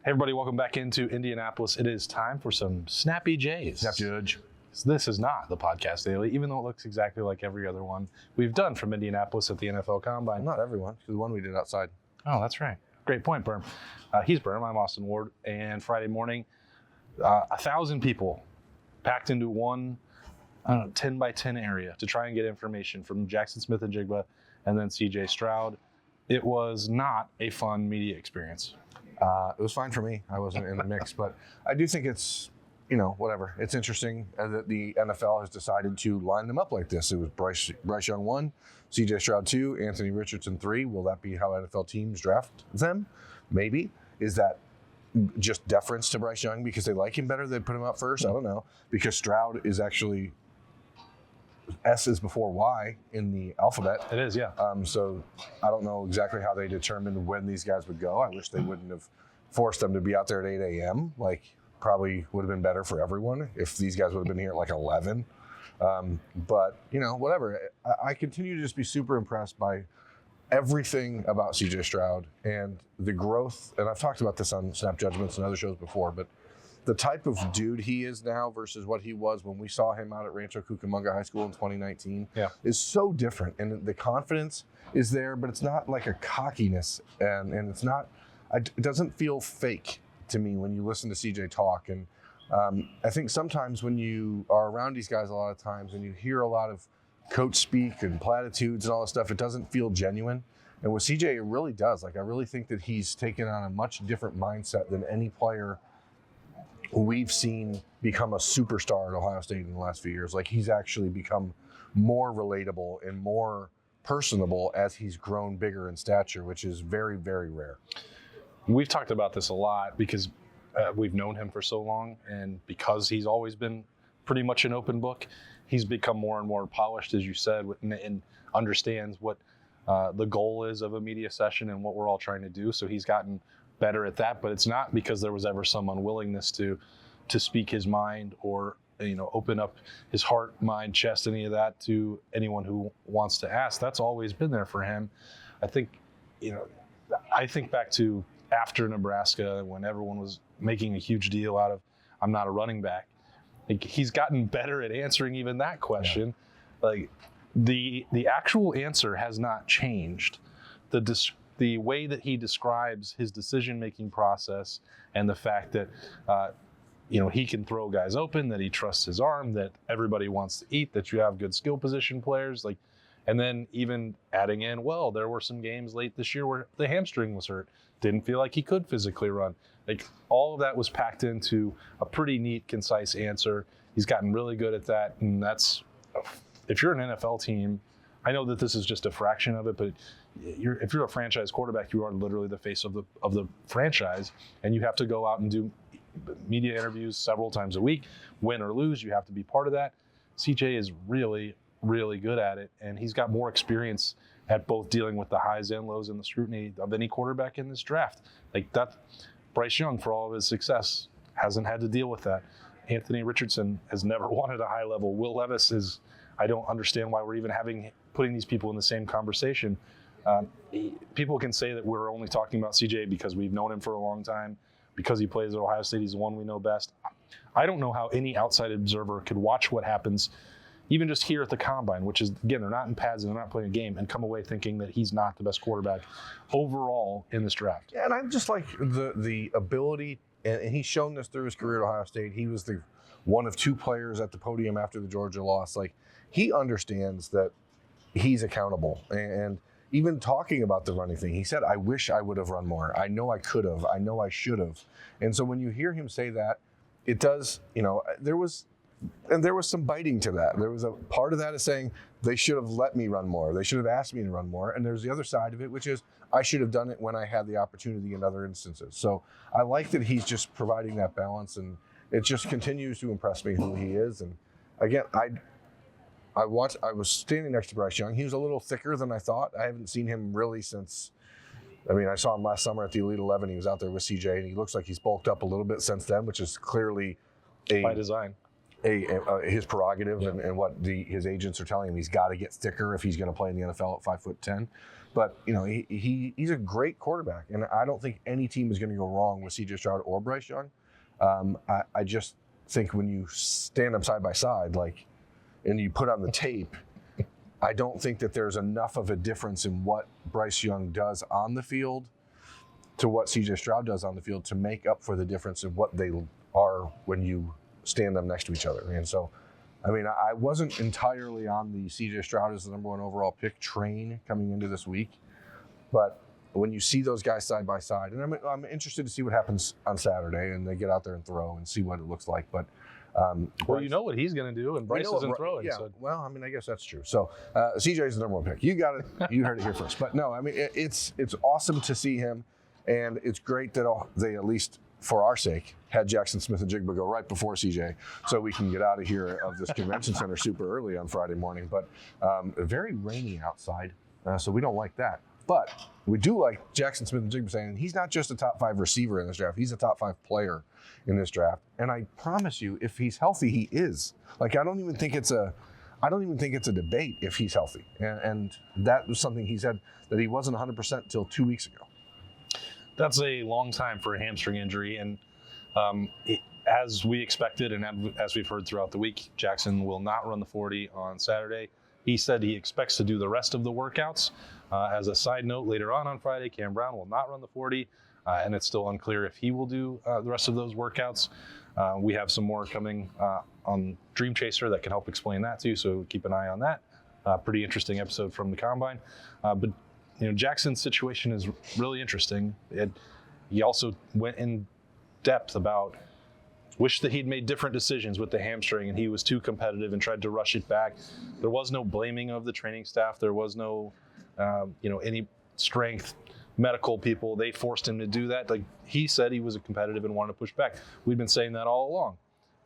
Hey everybody, welcome back into Indianapolis. It is time for some Snappy J's. Snap Judge. This is not the podcast daily, even though it looks exactly like every other one we've done from Indianapolis at the NFL Combine. Not everyone, the one we did outside. Oh, that's right. Great point, Berm. He's Berm, I'm Austin Ward, and Friday morning, 1,000 people packed into one 10 by 10 area to try and get information from Jaxon Smith-Njigba and then CJ Stroud. It was not a fun media experience. It was fine for me. I wasn't in the mix, but I do think it's, whatever. It's interesting that the NFL has decided to line them up like this. It was Bryce Young 1, CJ Stroud 2, Anthony Richardson 3. Will that be how NFL teams draft them? Maybe. Is that just deference to Bryce Young because they like him better? They put him up first? I don't know. Because Stroud is actually S is before Y in the alphabet. It is, yeah. So I don't know exactly how they determined when these guys would go. I wish they wouldn't have forced them to be out there at 8 a.m. Probably would have been better for everyone if these guys would have been here at 11. But, whatever. I continue to just be super impressed by everything about CJ Stroud and the growth. And I've talked about this on Snap Judgments and other shows before, but the type of dude he is now versus what he was when we saw him out at Rancho Cucamonga High School in 2019 is so different. And the confidence is there, but it's not like a cockiness. And it's not, it doesn't feel fake to me when you listen to CJ talk. And I think sometimes when you are around these guys a lot of times and you hear a lot of coach speak and platitudes and all this stuff, it doesn't feel genuine. And with CJ, it really does. I really think that he's taken on a much different mindset than any player we've seen become a superstar at Ohio State in the last few years. He's actually become more relatable and more personable as he's grown bigger in stature, which is very, very rare. We've talked about this a lot because we've known him for so long, and because he's always been pretty much an open book, he's become more and more polished, as you said, and understands what the goal is of a media session and what we're all trying to do. So he's gotten better at that, but it's not because there was ever some unwillingness to speak his mind or open up his heart, mind, chest, any of that to anyone who wants to ask. That's always been there for him. I think back to after Nebraska when everyone was making a huge deal out of I'm not a running back. He's gotten better at answering even that question. Yeah. The actual answer has not changed. The way that he describes his decision-making process and the fact that, he can throw guys open, that he trusts his arm, that everybody wants to eat, that you have good skill position players, and then even adding in, there were some games late this year where the hamstring was hurt, didn't feel like he could physically run. All of that was packed into a pretty neat, concise answer. He's gotten really good at that, and that's, if you're an NFL team, I know that this is just a fraction of it, but if you're a franchise quarterback, you are literally the face of the franchise, and you have to go out and do media interviews several times a week. Win or lose, you have to be part of that. CJ is really, really good at it, and he's got more experience at both dealing with the highs and lows and the scrutiny of any quarterback in this draft. Bryce Young, for all of his success, hasn't had to deal with that. Anthony Richardson has never wanted a high level. Will Levis is, I don't understand why we're even putting these people in the same conversation. People can say that we're only talking about CJ because we've known him for a long time, because he plays at Ohio State, he's the one we know best. I don't know how any outside observer could watch what happens, even just here at the Combine, which is, again, they're not in pads and they're not playing a game, and come away thinking that he's not the best quarterback overall in this draft. Yeah, and I just like the ability, and he's shown this through his career at Ohio State. He was the one of two players at the podium after the Georgia loss. He understands that he's accountable. And even talking about the running thing, he said, I wish I would have run more. I know I could have. I know I should have. And so when you hear him say that, it does, there was some biting to that. There was a part of that is saying they should have let me run more. They should have asked me to run more. And there's the other side of it, which is I should have done it when I had the opportunity in other instances. So I like that he's just providing that balance, and it just continues to impress me who he is. And again, I was standing next to Bryce Young. He was a little thicker than I thought. I haven't seen him really since, I saw him last summer at the Elite 11. He was out there with CJ, and he looks like he's bulked up a little bit since then, which is clearly by design. His prerogative and what his agents are telling him. He's got to get thicker if he's going to play in the NFL at 5'10". But, he's a great quarterback, and I don't think any team is going to go wrong with CJ Stroud or Bryce Young. I just think when you stand them side by side, and you put on the tape, I don't think that there's enough of a difference in what Bryce Young does on the field to what CJ Stroud does on the field to make up for the difference in what they are when you stand them next to each other. And so, I wasn't entirely on the CJ Stroud as the number 1 overall pick train coming into this week, but when you see those guys side by side, and I'm interested to see what happens on Saturday, and they get out there and throw and see what it looks like. But well, you know what he's going to do, and Bryce isn't throwing. Yeah, so. well, I guess that's true. So CJ is the number 1 pick. You got it. You heard it here first. But no, it's awesome to see him, and it's great that they, at least for our sake, had Jaxon Smith-Njigba go right before CJ, so we can get out of here of this convention center super early on Friday morning. But very rainy outside, so we don't like that. But we do like Jaxon Smith-Njigba saying he's not just a top 5 receiver in this draft; he's a top 5 player in this draft. And I promise you, if he's healthy, he is. I don't even think it's a debate if he's healthy. And that was something he said that he wasn't 100% until 2 weeks ago. That's a long time for a hamstring injury, and as we expected and as we've heard throughout the week, Jaxon will not run the 40 on Saturday. He said he expects to do the rest of the workouts. As a side note, later on Friday, Cam Brown will not run the 40, and it's still unclear if he will do the rest of those workouts. We have some more coming on Dream Chaser that can help explain that too, so keep an eye on that. Pretty interesting episode from the Combine. But Jackson's situation is really interesting. He also went in depth about wished that he'd made different decisions with the hamstring, and he was too competitive and tried to rush it back. There was no blaming of the training staff. There was no, any strength medical people. They forced him to do that. He said he was competitive and wanted to push back. We've been saying that all along.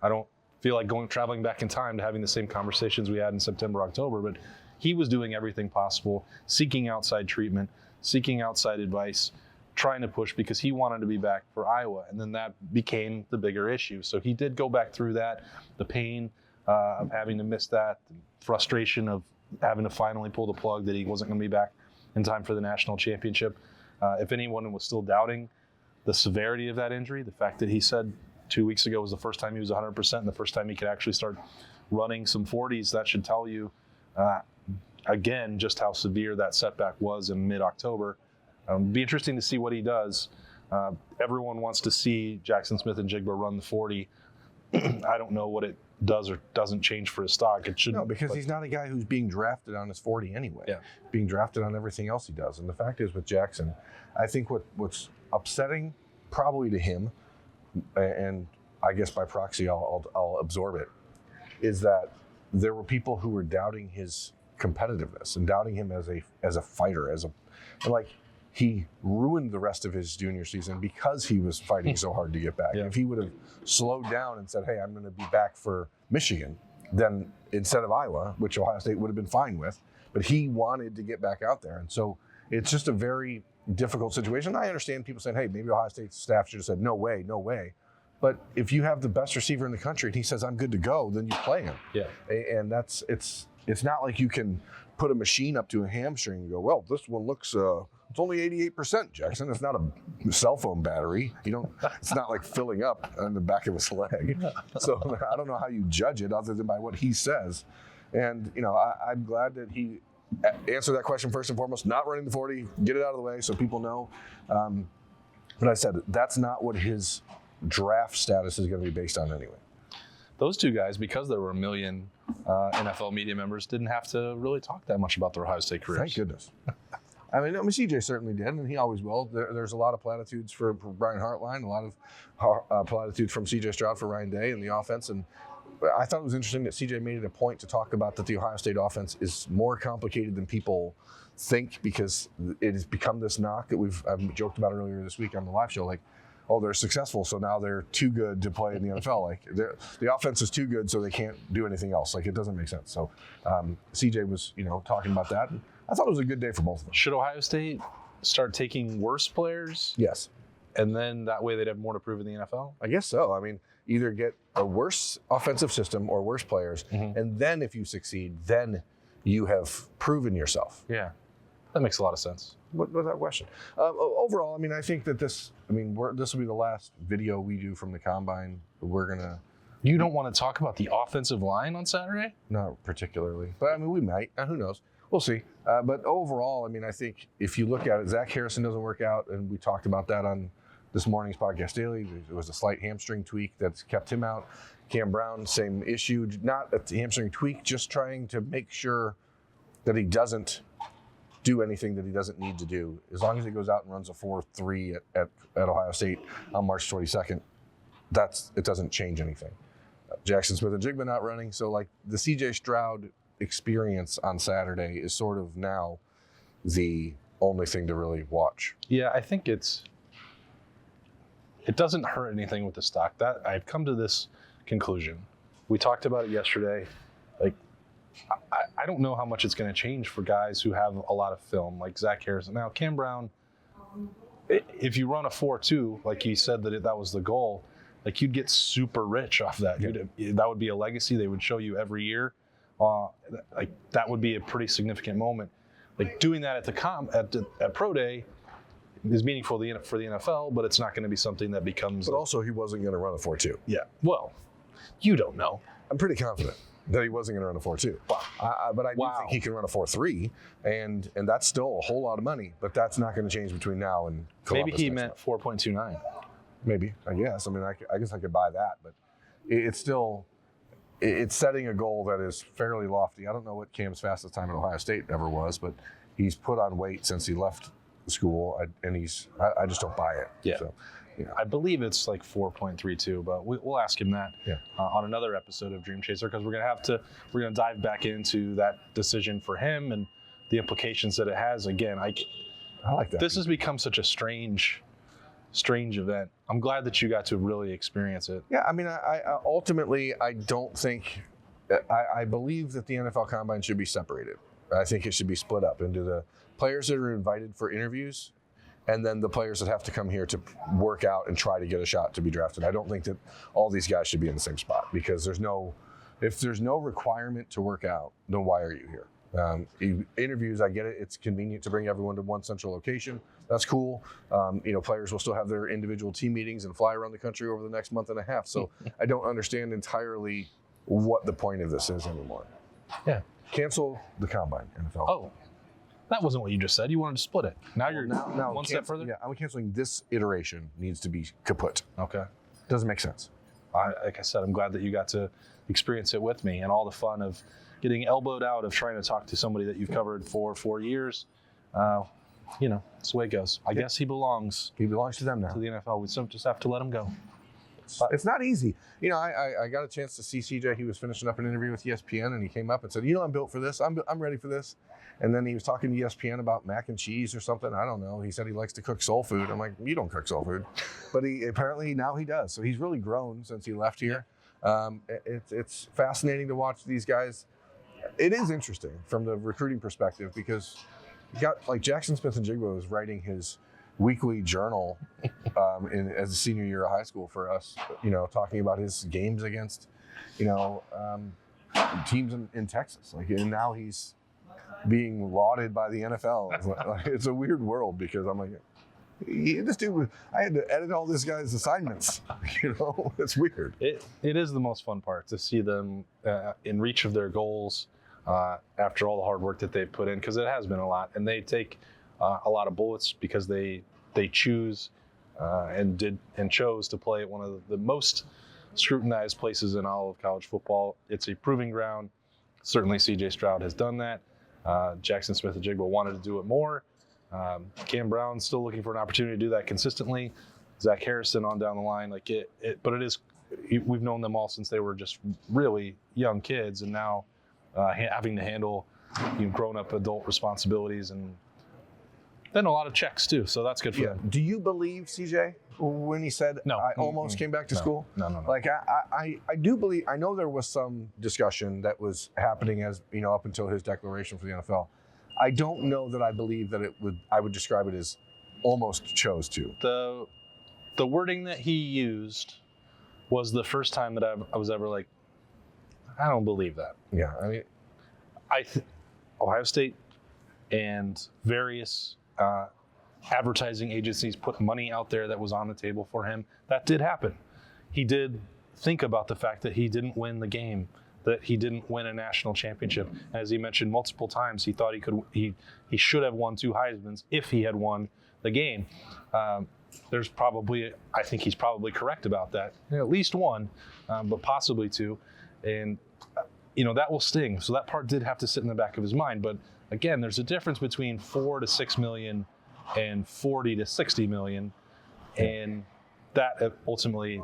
I don't feel like traveling back in time to having the same conversations we had in September, October, but he was doing everything possible, seeking outside treatment, seeking outside advice, trying to push because he wanted to be back for Iowa. And then that became the bigger issue. So he did go back through that, the pain of having to miss that, the frustration of having to finally pull the plug that he wasn't going to be back in time for the national championship. If anyone was still doubting the severity of that injury, the fact that he said 2 weeks ago was the first time he was 100% and the first time he could actually start running some 40s, that should tell you again, just how severe that setback was in mid-October. Be interesting to see what he does. Everyone wants to see Jaxon Smith-Njigba run the 40. I don't know what it does or doesn't change for his stock. It shouldn't. No, because he's not a guy who's being drafted on his 40 anyway. Yeah. Being drafted on everything else he does. And the fact is with Jaxon, I think what's upsetting probably to him, and I guess by proxy I'll absorb it, is that there were people who were doubting his competitiveness and doubting him as a fighter, he ruined the rest of his junior season because he was fighting so hard to get back. Yeah. If he would have slowed down and said, hey, I'm going to be back for Michigan, then instead of Iowa, which Ohio State would have been fine with, but he wanted to get back out there. And so it's just a very difficult situation. I understand people saying, hey, maybe Ohio State staff should have said, no way, no way. But if you have the best receiver in the country and he says, I'm good to go, then you play him. Yeah. And it's not like you can put a machine up to a hamstring and go, well, this one looks, it's only 88%, Jackson. It's not a cell phone battery. It's not like filling up on the back of his leg. So I don't know how you judge it other than by what he says. And, I'm glad that he answered that question first and foremost, not running the 40, get it out of the way so people know. But I said, that's not what his draft status is going to be based on anyway. Those two guys, because there were a million NFL media members, didn't have to really talk that much about their Ohio State careers. Thank goodness. CJ certainly did, and he always will. There's a lot of platitudes for Brian Hartline, a lot of platitudes from CJ Stroud for Ryan Day in the offense. And I thought it was interesting that CJ made it a point to talk about that the Ohio State offense is more complicated than people think because it has become this knock that I've joked about earlier this week on the live show, they're successful, so now they're too good to play in the NFL. The offense is too good, so they can't do anything else. It doesn't make sense. So CJ was, talking about that. And I thought it was a good day for both of them. Should Ohio State start taking worse players? Yes. And then that way they'd have more to prove in the NFL? I guess so. Either get a worse offensive system or worse players, and then if you succeed, then you have proven yourself. Yeah. That makes a lot of sense. Without question. Overall, I mean, I think that this will be the last video we do from the combine. We're gonna. You don't want to talk about the offensive line on Saturday? Not particularly, but I mean, we might. Who knows? We'll see. But overall, I mean, I think if you look at it, Zach Harrison doesn't work out, and we talked about that on this morning's podcast daily. It was a slight hamstring tweak that's kept him out. Cam Brown, same issue, not a hamstring tweak, just trying to make sure that he doesn't do anything that he doesn't need to do. As long as he goes out and runs a 4.3 at Ohio State on March 22nd, it doesn't change anything. Jaxon Smith-Njigba not running, so like the CJ Stroud experience on Saturday is sort of now the only thing to really watch. Yeah, I think it doesn't hurt anything with the stock. That I've come to this conclusion. We talked about it yesterday. Like, I don't know how much it's going to change for guys who have a lot of film, like Zach Harrison. Now, Cam Brown, if you run a 4.2, like he said that was the goal, like you'd get super rich off that. Yeah. That would be a legacy they would show you every year. Like that would be a pretty significant moment. Like doing that at Pro Day is meaningful for the NFL, but it's not going to be something that becomes. But also, he wasn't going to run a 4.2. Yeah. Well, you don't know. I'm pretty confident that he wasn't going to run a 4.2. But I do think he can run a 4.3, and that's still a whole lot of money. But that's not going to change between now and Columbus. Maybe he meant 4.29. Maybe, I guess. I mean, I guess I could buy that, but it's still it's setting a goal that is fairly lofty. I don't know what Cam's fastest time at Ohio State ever was, but he's put on weight since he left school, and I just don't buy it. Yeah. So, I believe it's like 4.32, but we'll ask him that on another episode of Dream Chaser, because we're gonna dive back into that decision for him and the implications that it has. Again, I like that. This has become such a strange event. I'm glad that you got to really experience it. Yeah, I mean, I ultimately I don't think I believe that the NFL Combine should be separated. I think it should be split up into the players that are invited for interviews, and then the players that have to come here to work out and try to get a shot to be drafted. I don't think that all these guys should be in the same spot, because if there's no requirement to work out, then why are you here? Interviews, I get it. It's convenient to bring everyone to one central location. That's cool. Players will still have their individual team meetings and fly around the country over the next month and a half. So I don't understand entirely what the point of this is anymore. Yeah. Cancel the Combine, NFL. Oh, that wasn't what you just said. You wanted to split it. Now you're now one step further? Yeah, I'm canceling this iteration. Needs to be kaput. Okay. Doesn't make sense. Like I said, I'm glad that you got to experience it with me, and all the fun of getting elbowed out of trying to talk to somebody that you've covered for 4 years. It's the way it goes. I guess he belongs. He belongs to them now. To the NFL. We just have to let him go. It's not easy. I got a chance to see CJ. He was finishing up an interview with ESPN, and he came up and said, I'm built for this. I'm ready for this. And then he was talking to ESPN about mac and cheese or something. I don't know. He said he likes to cook soul food. I'm like, you don't cook soul food. But apparently now he does. So he's really grown since he left here. It's fascinating to watch these guys. It is interesting from the recruiting perspective, because you got like Jaxon Smith-Njigba was writing his weekly journal as a senior year of high school for us, talking about his games against, teams in Texas. And now he's being lauded by the NFL. It's a weird world, because I'm like, this dude, I had to edit all this guy's assignments. It's weird. It is the most fun part to see them in reach of their goals after all the hard work that they've put in, because it has been a lot, and they take a lot of bullets because they choose and chose to play at one of the most scrutinized places in all of college football. It's a proving ground. Certainly CJ Stroud has done that. Jaxon Smith-Njigba wanted to do it more. Cam Brown's still looking for an opportunity to do that consistently. Zach Harrison on down the line, but it is. We've known them all since they were just really young kids, and now having to handle grown-up adult responsibilities, and then a lot of checks too. So that's good for them. Do you believe CJ when he said, no, I almost came back to school? No. Like I do believe. I know there was some discussion that was happening as up until his declaration for the NFL. I don't know that I believe that I would describe it as almost chose to. The wording that he used was the first time that I was ever like, I don't believe that. Yeah, I mean, Ohio State and various advertising agencies put money out there that was on the table for him. That did happen. He did think about the fact that he didn't win the game, that he didn't win a national championship. As he mentioned multiple times, he thought he should have won 2 Heismans if he had won the game. I think he's probably correct about that. At least 1, but possibly 2. And, that will sting. So that part did have to sit in the back of his mind. But again, there's a difference between $4 to $6 million and $40 to $60 million. And that ultimately,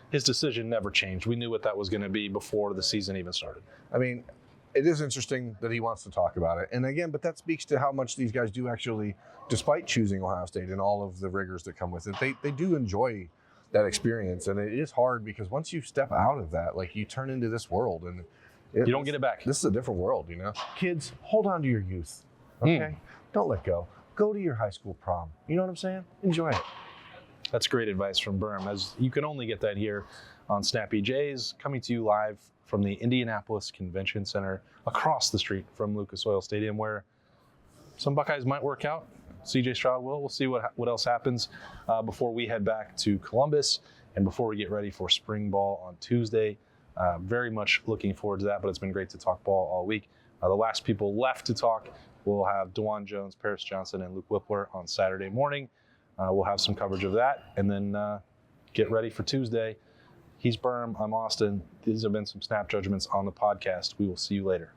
his decision never changed. We knew what that was going to be before the season even started. I mean, it is interesting that he wants to talk about it. And again, but that speaks to how much these guys do actually, despite choosing Ohio State and all of the rigors that come with it, they do enjoy that experience. And it is hard because once you step out of that, like you turn into this world and you don't get it back. This is a different world, Kids, hold on to your youth, okay? Don't let go. Go to your high school prom. You know what I'm saying? Enjoy it. That's great advice from Berm, as you can only get that here on Snappy Jays, coming to you live from the Indianapolis Convention Center across the street from Lucas Oil Stadium, where some Buckeyes might work out. CJ Stroud will. We'll see what else happens before we head back to Columbus and before we get ready for spring ball on Tuesday. Very much looking forward to that, but it's been great to talk ball all week. The last people left to talk, we'll have DeJuan Jones, Paris Johnson, and Luke Whippler on Saturday morning. We'll have some coverage of that, and then get ready for Tuesday. He's Berm. I'm Austin. These have been some snap judgments on the podcast. We will see you later.